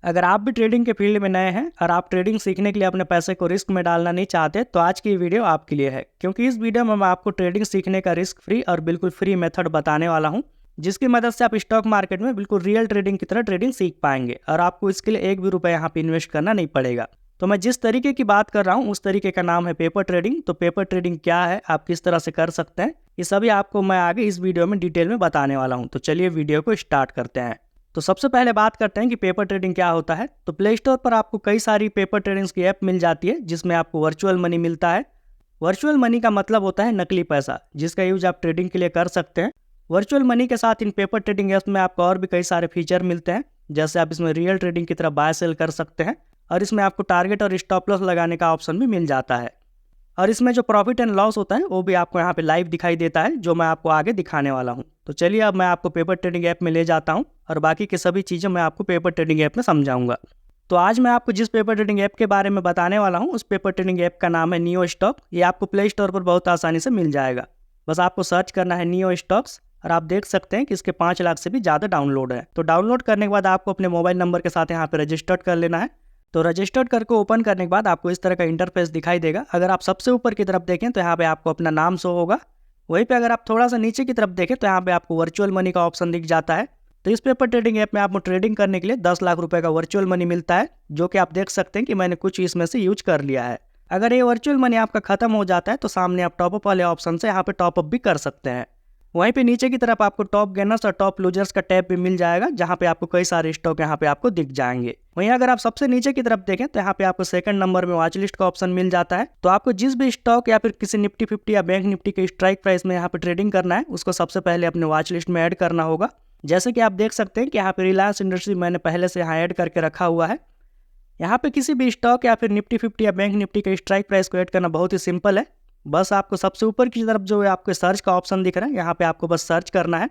अगर आप भी ट्रेडिंग के फील्ड में नए हैं और आप ट्रेडिंग सीखने के लिए अपने पैसे को रिस्क में डालना नहीं चाहते तो आज की वीडियो आपके लिए है, क्योंकि इस वीडियो में मैं आपको ट्रेडिंग सीखने का रिस्क फ्री और बिल्कुल फ्री मेथड बताने वाला हूं, जिसकी मदद से आप स्टॉक मार्केट में बिल्कुल रियल ट्रेडिंग की तरह ट्रेडिंग सीख पाएंगे और आपको इसके लिए एक भी रुपये यहाँ पे इन्वेस्ट करना नहीं पड़ेगा। तो मैं जिस तरीके की बात कर रहा हूँ उस तरीके का नाम है पेपर ट्रेडिंग। तो पेपर ट्रेडिंग क्या है, आप किस तरह से कर सकते हैं, ये सभी आपको मैं आगे इस वीडियो में डिटेल में बताने वाला हूँ। तो चलिए वीडियो को स्टार्ट करते हैं। तो सबसे पहले बात करते हैं कि पेपर ट्रेडिंग क्या होता है। तो प्ले स्टोर पर आपको कई सारी पेपर ट्रेडिंग की ऐप मिल जाती है, जिसमें आपको वर्चुअल मनी मिलता है। वर्चुअल मनी का मतलब होता है नकली पैसा, जिसका यूज आप ट्रेडिंग के लिए कर सकते हैं। वर्चुअल मनी के साथ इन पेपर ट्रेडिंग ऐप्स में आपको और भी कई सारे फीचर मिलते हैं, जैसे आप इसमें रियल ट्रेडिंग की तरह बाय सेल कर सकते हैं और इसमें आपको टारगेट और स्टॉप लॉस लगाने का ऑप्शन भी मिल जाता है। और इसमें जो प्रॉफिट एंड लॉस होता है वो भी आपको यहाँ पे लाइव दिखाई देता है, जो मैं आपको आगे दिखाने वाला हूँ। तो चलिए अब मैं आपको पेपर ट्रेडिंग ऐप में ले जाता हूँ और बाकी की सभी चीज़ें मैं आपको पेपर ट्रेडिंग ऐप में समझाऊंगा। तो आज मैं आपको जिस पेपर ट्रेडिंग ऐप के बारे में बताने वाला हूँ उस पेपर ट्रेडिंग ऐप का नाम है नियो स्टॉक। ये आपको प्ले स्टोर पर बहुत आसानी से मिल जाएगा। बस आपको सर्च करना है नियो स्टॉक्स और आप देख सकते हैं कि इसके 5 लाख से भी ज़्यादा डाउनलोड है। तो डाउनलोड करने के बाद आपको अपने मोबाइल नंबर के साथ यहाँ पे रजिस्टर्ड कर लेना है। तो रजिस्टर्ड करके ओपन करने के बाद आपको इस तरह का इंटरफेस दिखाई देगा। अगर आप सबसे ऊपर की तरफ देखें तो यहाँ पे आपको अपना नाम शो होगा। वहीं पे अगर आप थोड़ा सा नीचे की तरफ देखें तो यहाँ पे आपको वर्चुअल मनी का ऑप्शन दिख जाता है। तो इस पेपर ट्रेडिंग ऐप में आपको ट्रेडिंग करने के लिए 10 लाख रुपए का वर्चुअल मनी मिलता है, जो कि आप देख सकते हैं कि मैंने कुछ इसमें से यूज कर लिया है। अगर ये वर्चुअल मनी आपका खत्म हो जाता है तो सामने आप टॉपअप वाले ऑप्शन से यहाँ पे टॉपअप भी कर सकते हैं। वहीं पे नीचे की तरफ आपको टॉप गेनर्स और टॉप लूजर्स का टैब भी मिल जाएगा, जहां पे आपको कई सारे स्टॉक यहाँ पे आपको दिख जाएंगे। वहीं अगर आप सबसे नीचे की तरफ देखें तो यहाँ पे आपको सेकंड नंबर में वॉच लिस्ट का ऑप्शन मिल जाता है। तो आपको जिस भी स्टॉक या फिर किसी निफ्टी 50 या बैंक निफ्टी के स्ट्राइक प्राइस में यहाँ पे ट्रेडिंग करना है, उसको सबसे पहले अपने वॉच लिस्ट में ऐड करना होगा। जैसे कि आप देख सकते हैं कि यहाँ पे रिलायंस इंडस्ट्री मैंने पहले से यहाँ ऐड करके रखा हुआ है। यहाँ पे किसी भी स्टॉक या फिर निफ्टी 50 या बैंक निफ्टी के स्ट्राइक प्राइस को ऐड करना बहुत ही सिंपल है। बस आपको सबसे ऊपर की तरफ जो है आपको सर्च का ऑप्शन दिख रहा है, यहाँ पे आपको बस सर्च करना है।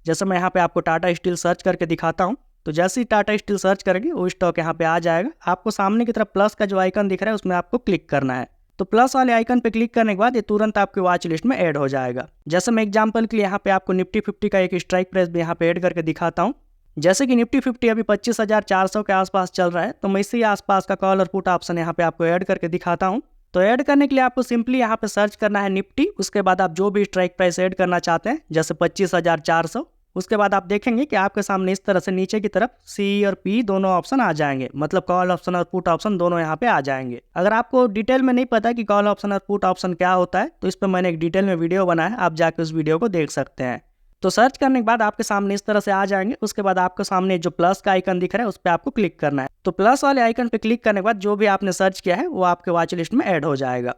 जैसे मैं यहाँ पे आपको टाटा स्टील सर्च करके दिखाता हूँ, तो जैसे ही टाटा स्टील सर्च करेंगे वो स्टॉक यहाँ पे आ जाएगा। आपको सामने की तरफ प्लस का जो आइकन दिख रहा है उसमें आपको क्लिक करना है। तो प्लस वाले आइकन पे क्लिक करने के बाद ये तुरंत आपकी वॉच लिस्ट में ऐड हो जाएगा। जैसे मैं एग्जाम्पल के लिए यहाँ पे आपको निफ्टी 50 का एक स्ट्राइक प्राइस भी यहाँ पे ऐड करके दिखाता हूँ। जैसे कि निफ्टी 50 अभी 25,400 के आसपास चल रहा है, तो मैं इसी आसपास का कॉल और पुट ऑप्शन यहाँ पे आपको ऐड करके दिखाता हूँ। तो ऐड करने के लिए आपको सिंपली यहाँ पे सर्च करना है निफ्टी, उसके बाद आप जो भी स्ट्राइक प्राइस ऐड करना चाहते हैं, जैसे 25,400, उसके बाद आप देखेंगे कि आपके सामने इस तरह से नीचे की तरफ सी और पी दोनों ऑप्शन आ जाएंगे, मतलब कॉल ऑप्शन और पुट ऑप्शन दोनों यहाँ पे आ जाएंगे। अगर आपको डिटेल में नहीं पता कि कॉल ऑप्शन और पुट ऑप्शन क्या होता है तो इस पर मैंने एक डिटेल में वीडियो बनाया है, आप जाके उस वीडियो को देख सकते हैं। तो सर्च करने के बाद आपके सामने इस तरह से आ जाएंगे। उसके बाद आपके सामने जो प्लस का आइकन दिख रहा है उस पर आपको क्लिक करना है। तो प्लस वाले आइकन पे क्लिक करने के बाद जो भी आपने सर्च किया है वो आपके वॉच लिस्ट में ऐड हो जाएगा।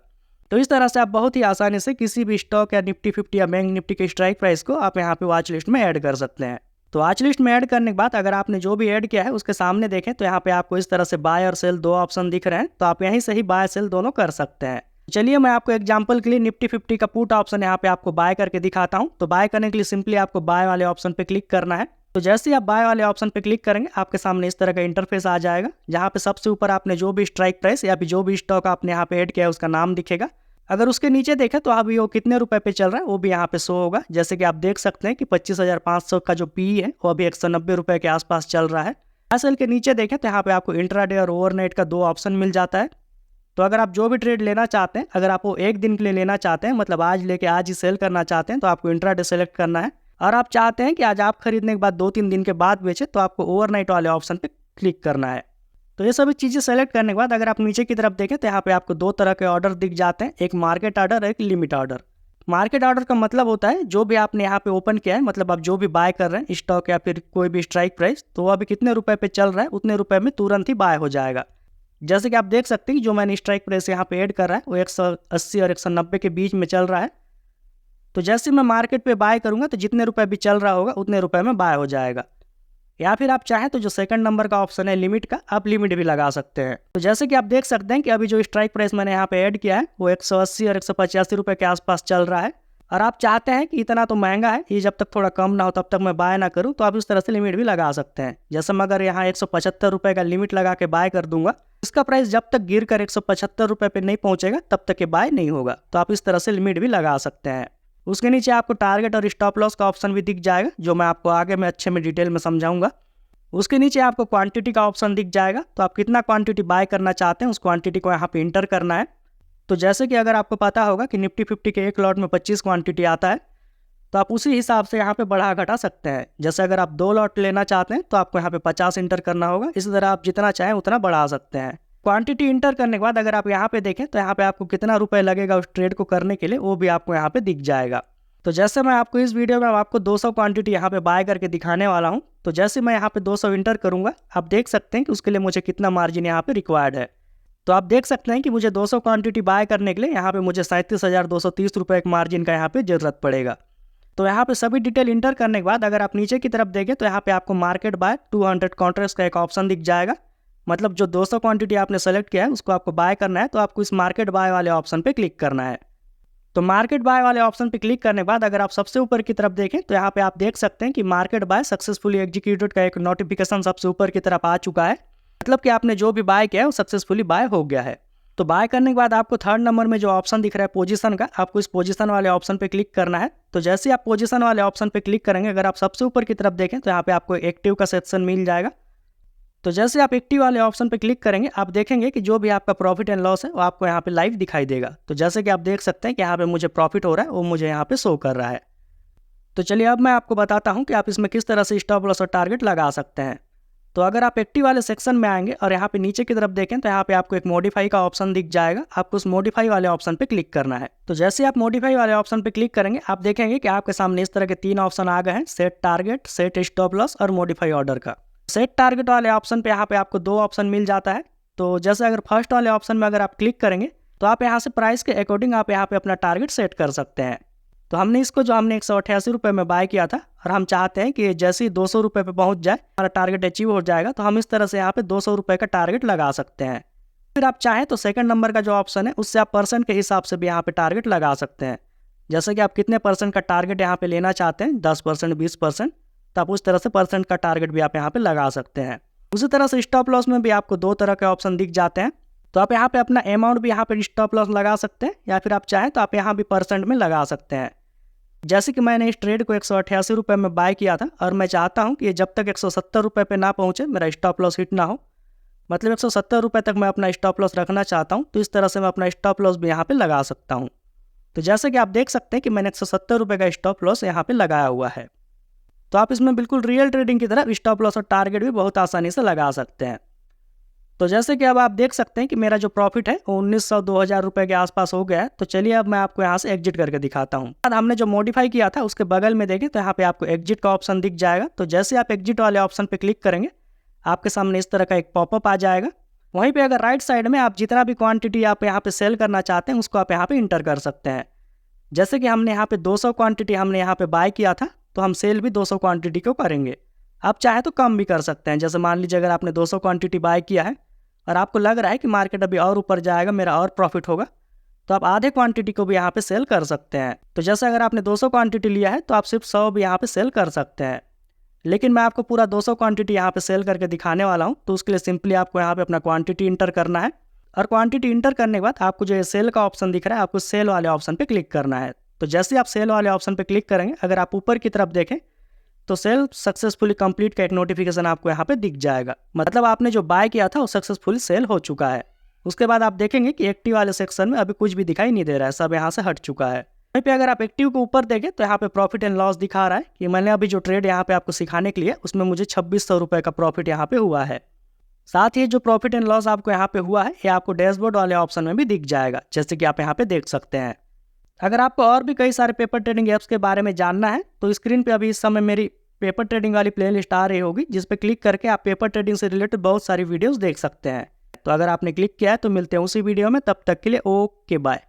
तो इस तरह से आप बहुत ही आसानी से किसी भी स्टॉक या निफ्टी 50 या बैंक निफ्टी के स्ट्राइक प्राइस को आप यहाँ पे वॉच लिस्ट में ऐड कर सकते हैं। तो वॉच लिस्ट में ऐड करने के बाद अगर आपने जो भी ऐड किया है उसके सामने देखें तो यहाँ पे आपको इस तरह से बाय और सेल दो ऑप्शन दिख रहे हैं, तो आप यहीं से ही बाय सेल दोनों कर सकते हैं। चलिए मैं आपको एग्जांपल के लिए निफ्टी 50 का पुट ऑप्शन यहाँ पे आपको बाय करके दिखाता हूँ। तो बाय करने के लिए सिंपली आपको बाय वाले ऑप्शन पे क्लिक करना है। तो जैसे ही आप बाय वाले ऑप्शन पे क्लिक करेंगे आपके सामने इस तरह का इंटरफेस आ जाएगा, जहाँ पे सबसे ऊपर आपने जो भी स्ट्राइक प्राइस या फिर जो भी स्टॉक आपने यहाँ पे ऐड किया है उसका नाम दिखेगा। अगर उसके नीचे देखें तो अभी वो कितने रुपए पे चल रहा है वो भी यहाँ पे शो होगा। जैसे कि आप देख सकते हैं कि 25,500 का जो पी है वो अभी 190 रुपए के आसपास चल रहा है। असल के नीचे देखें तो यहाँ पे आपको इंट्राडे और ओवरनाइट का 2 ऑप्शन मिल जाता है। तो अगर आप जो भी ट्रेड लेना चाहते हैं, अगर आप वो एक दिन के लिए लेना चाहते हैं, मतलब आज लेके आज ही सेल करना चाहते हैं, तो आपको इंट्राडे सेलेक्ट करना है। और आप चाहते हैं कि आज आप खरीदने के बाद 2-3 दिन के बाद बेचे, तो आपको ओवरनाइट वाले ऑप्शन पे क्लिक करना है। तो ये सभी चीज़ें सेलेक्ट करने के बाद अगर आप नीचे की तरफ देखें तो यहाँ पे आपको 2 तरह के ऑर्डर दिख जाते हैं, एक मार्केट ऑर्डर, एक लिमिट ऑर्डर। मार्केट ऑर्डर का मतलब होता है जो भी आपने यहाँ पे ओपन किया है, मतलब आप जो भी बाय कर रहे हैं स्टॉक या फिर कोई भी स्ट्राइक प्राइस, तो वो अभी कितने रुपए पे चल रहा है उतने रुपए में तुरंत ही बाय हो जाएगा। जैसे कि आप देख सकते हैं जो मैंने स्ट्राइक प्राइस यहाँ पे ऐड कर रहा है वो 180 और 190 के बीच में चल रहा है। तो जैसे मैं मार्केट पे बाय करूंगा तो जितने रुपए भी चल रहा होगा उतने रुपए में बाय हो जाएगा। या फिर आप चाहें तो जो सेकंड नंबर का ऑप्शन है लिमिट का, आप लिमिट भी लगा सकते हैं। तो जैसे कि आप देख सकते हैं कि अभी जो स्ट्राइक प्राइस मैंने यहाँ पे ऐड किया है वो 180 और 185 रुपए के आसपास चल रहा है। और आप चाहते हैं कि इतना तो महंगा है, ये जब तक थोड़ा कम ना हो तब तक मैं बाय ना करूं, तो आप इस तरह से लिमिट भी लगा सकते हैं। जैसे मैं अगर यहाँ 175 रुपए का लिमिट लगा के बाय कर दूंगा, इसका प्राइस जब तक गिर कर 175 रुपए पे नहीं पहुंचेगा तब तक ये बाय नहीं होगा। तो आप इस तरह से लिमिट भी लगा सकते हैं। उसके नीचे आपको टारगेट और स्टॉप लॉस का ऑप्शन भी दिख जाएगा, जो मैं आपको आगे में अच्छे में डिटेल में समझाऊंगा। उसके नीचे आपको क्वांटिटी का ऑप्शन दिख जाएगा, तो आप कितना क्वांटिटी बाय करना चाहते हैं उस क्वांटिटी को यहाँ पे इंटर करना है। तो जैसे कि अगर आपको पता होगा कि निफ्टी 50 के एक लॉट में 25 क्वांटिटी आता है, तो आप उसी हिसाब से यहाँ पे बढ़ा घटा सकते हैं। जैसे अगर आप 2 लॉट लेना चाहते हैं तो आपको यहाँ पे 50 इंटर करना होगा। इसी तरह आप जितना चाहें उतना बढ़ा सकते हैं। क्वांटिटी इंटर करने के बाद अगर आप यहाँ पे देखें तो यहाँ पे आपको कितना रुपए लगेगा उस ट्रेड को करने के लिए, वो भी आपको यहाँ पे दिख जाएगा। तो जैसे मैं आपको इस वीडियो में आपको 200 क्वांटिटी यहाँ पे बाय करके दिखाने वाला हूँ, तो जैसे मैं यहाँ पे 200 इंटर करूँगा, आप देख सकते हैं कि उसके लिए मुझे कितना मार्जिन यहाँ पे रिक्वायर्ड है। तो आप देख सकते हैं कि मुझे 200 क्वांटिटी बाय करने के लिए यहाँ पे मुझे 37,230 रुपये एक मार्जिन का यहाँ पे ज़रूरत पड़ेगा। तो यहाँ पे सभी डिटेल इंटर करने के बाद अगर आप नीचे की तरफ देखें तो यहाँ पे आपको मार्केट बाय 200 कॉन्ट्रैक्ट्स का एक ऑप्शन दिख जाएगा। मतलब जो 200 क्वांटिटी आपने सेलेक्ट किया है उसको आपको बाय करना है, तो आपको इस मार्केट बाय वाले ऑप्शन पे क्लिक करना है। तो मार्केट बाय वाले ऑप्शन पे क्लिक करने के बाद अगर आप सबसे ऊपर की तरफ देखें तो यहाँ पे आप देख सकते हैं कि मार्केट बाय सक्सेसफुली एग्जीक्यूटेड का एक नोटिफिकेशन सबसे ऊपर की तरफ आ चुका है। मतलब कि आपने जो भी बाय किया है वो सक्सेसफुली बाय हो गया है। तो बाय करने के बाद आपको 3rd नंबर में जो ऑप्शन दिख रहा है पोजीशन का, आपको इस पोजीशन वाले ऑप्शन पे क्लिक करना है। तो जैसे ही आप पोजीशन वाले ऑप्शन पे क्लिक करेंगे, अगर आप सबसे ऊपर की तरफ देखें तो यहाँ पे आपको एक्टिव का सेक्शन मिल जाएगा। तो जैसे आप एक्टिव वाले ऑप्शन पे क्लिक करेंगे, आप देखेंगे कि जो भी आपका प्रॉफिट एंड लॉस है वो आपको यहाँ पे लाइव दिखाई देगा। तो जैसे कि आप देख सकते हैं कि यहाँ पे मुझे प्रॉफिट हो रहा है, वो मुझे यहाँ पे शो कर रहा है। तो चलिए अब मैं आपको बताता हूँ कि आप इसमें किस तरह से स्टॉप लॉस और टारगेट लगा सकते हैं। तो अगर आप एक्टिव वाले सेक्शन में आएंगे और यहाँ पे नीचे की तरफ देखें तो यहाँ पे आपको एक मॉडिफाई का ऑप्शन दिख जाएगा। आपको उस मॉडिफाई वाले ऑप्शन पे क्लिक करना है। तो जैसे आप मॉडिफाई वाले ऑप्शन पे क्लिक करेंगे, आप देखेंगे कि आपके सामने इस तरह के 3 ऑप्शन आ गए हैं, set target, set stop loss और मॉडिफाई ऑर्डर का। सेट टारगेट वाले ऑप्शन पे यहाँ पे आपको 2 ऑप्शन मिल जाता है। तो जैसे अगर फर्स्ट वाले ऑप्शन में अगर आप क्लिक करेंगे तो आप यहाँ से प्राइस के अकॉर्डिंग आप यहाँ पे अपना टारगेट सेट कर सकते हैं। तो हमने इसको जो हमने 188 रुपये में बाय किया था और हम चाहते हैं कि जैसे ही 200 रुपये पे पहुँच जाए, हमारा टारगेट अचीव हो जाएगा, तो हम इस तरह से यहाँ पे 200 रुपये का टारगेट लगा सकते हैं। फिर आप चाहें तो 2nd नंबर का जो ऑप्शन है उससे आप परसेंट के हिसाब से भी यहाँ पे टारगेट लगा सकते हैं। जैसे कि आप कितने % का टारगेट यहाँ पे लेना चाहते हैं, 10%, 20%, तो आप उस तरह से परसेंट का टारगेट भी आप यहाँ पे लगा सकते हैं। उसी तरह से स्टॉप लॉस में भी आपको 2 तरह के ऑप्शन दिख जाते हैं। तो आप यहाँ पे अपना अमाउंट भी यहाँ पे स्टॉप लॉस लगा सकते हैं, या फिर आप चाहें तो आप यहाँ भी % में लगा सकते हैं। जैसे कि मैंने इस ट्रेड को 188 रुपये में बाय किया था और मैं चाहता हूँ कि ये जब तक 170 रुपये पे ना पहुँचे मेरा स्टॉप लॉस हिट ना हो, मतलब 170 रुपये तक मैं अपना स्टॉप लॉस रखना चाहता हूँ। तो इस तरह से मैं अपना स्टॉप लॉस भी यहाँ पे लगा सकता हूँ। तो जैसे कि आप देख सकते हैं कि मैंने 170 रुपये का स्टॉप लॉस यहाँ पे लगाया हुआ है। तो आप इसमें बिल्कुल रियल ट्रेडिंग की तरह स्टॉप लॉस और टारगेट भी बहुत आसानी से लगा सकते हैं। तो जैसे कि अब आप देख सकते हैं कि मेरा जो प्रॉफिट है वो 1900-2000 रुपये के आसपास हो गया है। तो चलिए अब मैं आपको यहाँ से एग्जिट करके दिखाता हूँ। हमने जो मॉडिफाई किया था उसके बगल में देखें तो यहाँ पे आपको एग्जिट का ऑप्शन दिख जाएगा। तो जैसे आप एग्जिट वाले ऑप्शन पे क्लिक करेंगे, आपके सामने इस तरह का एक पॉपअप आ जाएगा। वहीं पे अगर राइट साइड में आप जितना भी क्वांटिटी आप यहाँ पे सेल करना चाहते हैं उसको आप यहाँ पे इंटर कर सकते हैं। जैसे कि हमने यहाँ पे 200 क्वांटिटी हमने यहाँ पे बाय किया था, तो हम सेल भी 200 क्वांटिटी को करेंगे। आप चाहे तो कम भी कर सकते हैं। जैसे मान लीजिए अगर आपने 200 क्वांटिटी बाय किया है और आपको लग रहा है कि मार्केट अभी और ऊपर जाएगा, मेरा और प्रॉफिट होगा, तो आप आधे क्वांटिटी को भी यहाँ पे सेल कर सकते हैं। तो जैसे अगर आपने 200 क्वांटिटी लिया है तो आप सिर्फ 100 भी यहाँ पे सेल कर सकते हैं। लेकिन मैं आपको पूरा 200 क्वांटिटी यहाँ पे सेल करके दिखाने वाला हूँ। तो उसके लिए सिंपली आपको यहाँ पे अपना क्वांटिटी इंटर करना है और क्वांटिटी इंटर करने के बाद आपको जो ये सेल का ऑप्शन दिख रहा है, आपको सेल वाले ऑप्शन पे क्लिक करना है। तो जैसे आप सेल वाले ऑप्शन पे क्लिक करेंगे, अगर आप ऊपर की तरफ देखें तो सेल सक्सेसफुली कंप्लीट का एक नोटिफिकेशन आपको यहाँ पे दिख जाएगा। मतलब आपने जो बाय किया था वो सक्सेसफुली सेल हो चुका है। उसके बाद आप देखेंगे कि एक्टिव वाले सेक्शन में अभी कुछ भी दिखाई नहीं दे रहा है, सब यहाँ से हट चुका है। वहीं पे अगर आप एक्टिव को ऊपर देखें तो यहाँ पे प्रॉफिट एंड लॉस दिखा रहा है कि मैंने अभी जो ट्रेड यहाँ पे आपको सिखाने के लिए उसमें मुझे 2600 रुपये का प्रॉफिट यहाँ पे हुआ है। साथ ही जो प्रॉफिट एंड लॉस आपको यहाँ पे हुआ है ये आपको डैशबोर्ड वाले ऑप्शन में भी दिख जाएगा, जैसे कि आप यहाँ पे देख सकते हैं। अगर आपको और भी कई सारे पेपर ट्रेडिंग ऐप्स के बारे में जानना है तो स्क्रीन पे अभी इस समय मेरी पेपर ट्रेडिंग वाली प्लेलिस्ट आ रही होगी, जिस पे क्लिक करके आप पेपर ट्रेडिंग से रिलेटेड बहुत सारी वीडियोस देख सकते हैं। तो अगर आपने क्लिक किया है तो मिलते हैं उसी वीडियो में, तब तक के लिए ओके बाय।